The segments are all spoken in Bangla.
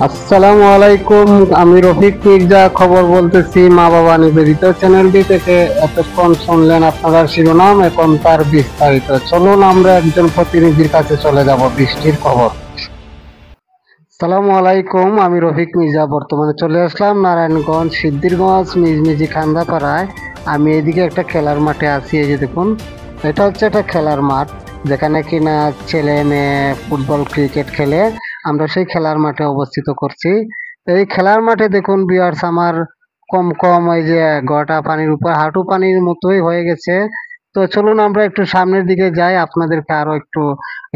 আসসালামু আলাইকুম। আমি রফিক মির্জা খবর বলতেছি মা বাবা নিবেদিত চ্যানেলটি থেকে। এতক্ষণ শুনলেন আপনারা শিরোনাম, এখন তার বিস্তারিত। চলুন আমরা একজন প্রতিনিধির কাছে চলে যাব বৃষ্টির খবর। আসসালামু আলাইকুম, আমি রফিক মির্জা বর্তমানে চলে আসলাম নারায়ণগঞ্জ সিদ্ধিরগঞ্জ মিজমিজি খান্দাপাড়ায়। আমি এদিকে একটা খেলার মাঠে আছি। এই যে দেখুন, এটা হচ্ছে একটা খেলার মাঠ যেখানে কিনা ছেলে মেয়ে ফুটবল ক্রিকেট খেলে। আমরা সেই খেলার মাঠে অবস্থিত করছি। এই খেলার মাঠে দেখুন বিয়ার্স, আমার কম কম এই যে গড়া পানির উপর হাঁটু পানির মতোই হয়ে গেছে। তো চলুন আমরা একটু সামনের দিকে যাই, আপনাদেরকে আরো একটু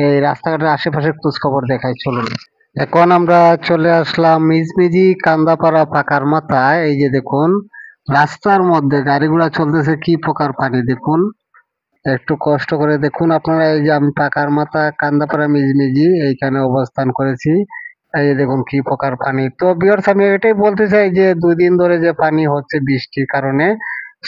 এই রাস্তাঘাটের আশেপাশে খোঁজ খবর দেখাই। চলুন। এখন আমরা চলে আসলাম মিজমিজি কান্দাপাড়া পাকার মাথায়। এই যে দেখুন, রাস্তার মধ্যে গাড়ি ঘোড়া চলতেছে, কি প্রকার পানি দেখুন। একটু কষ্ট করে দেখুন আপনারা। এই যে আমি পাকার মাথা কান্দাপাড়া মিজমিজি এইখানে অবস্থান করেছি। এই যে দেখুন কি প্রকার পানি। তো ভিউয়ার্স, আমি এটাই বলতে চাই যে 2 দিন ধরে যে পানি হচ্ছে বৃষ্টির কারণে,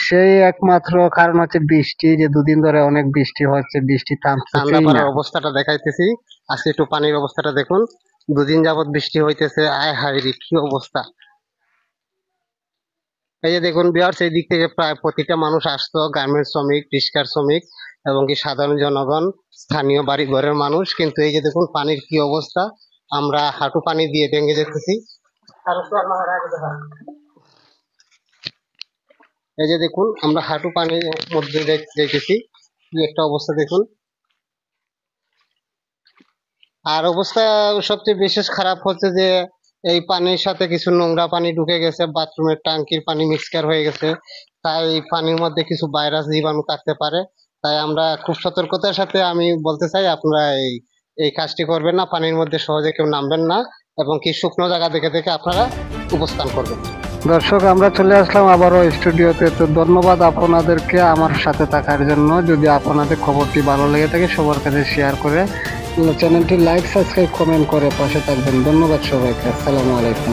সেই একমাত্র কারণ হচ্ছে বৃষ্টি। যে 2 দিন ধরে অনেক বৃষ্টি হচ্ছে, বৃষ্টি থামছেই না। কান্দাপাড়ার অবস্থাটা দেখাইতেছি। আজকে একটু পানির অবস্থাটা দেখুন। 2 দিন যাবত বৃষ্টি হইতেছে, আয় হায় রে কি অবস্থা। এই যে দেখুন বিহার, সেই দিক থেকে প্রায় প্রতিটা মানুষ আসতো, গার্মেন্টস শ্রমিক, রিক্সার শ্রমিক এবং কি সাধারণ জনগণ, স্থানীয় বাড়ি ঘরের মানুষ। কিন্তু এই যে দেখুন পানির কি অবস্থা, আমরা হাঁটু পানি দিয়ে ভেঙে যেতেছি। এই যে দেখুন আমরা হাঁটু পানির মধ্যে দেখতেছি, কি একটা অবস্থা দেখুন। আর অবস্থা সবচেয়ে বিশেষ খারাপ হচ্ছে যে এই পানির সাথে কিছু নোংরা পানি ঢুকে গেছে, বাথরুমের ট্যাঙ্কির পানি মিক্সচার হয়ে গেছে। তাই এই পানির মধ্যে কিছু ভাইরাস জীবাণু থাকতে পারে। তাই আমরা খুব সতর্কতার সাথে আমি বলতে চাই, আপনারা এই এই কাজটি করবেন না। পানির মধ্যে সহজে কেউ নামবেন না এবং কি শুকনো জায়গা দেখে দেখে আপনারা অবস্থান করবেন। দর্শক, আমরা চলে আসলাম আবারও স্টুডিওতে। তো ধন্যবাদ আপনাদেরকে আমার সাথে থাকার জন্য। যদি আপনাদের খবরটি ভালো লেগে থাকে সবার কাছে শেয়ার করে চ্যানেলটি লাইক সাবস্ক্রাইব কমেন্ট করে পাশে থাকবেন। ধন্যবাদ সবাইকে। আসসালামু আলাইকুম।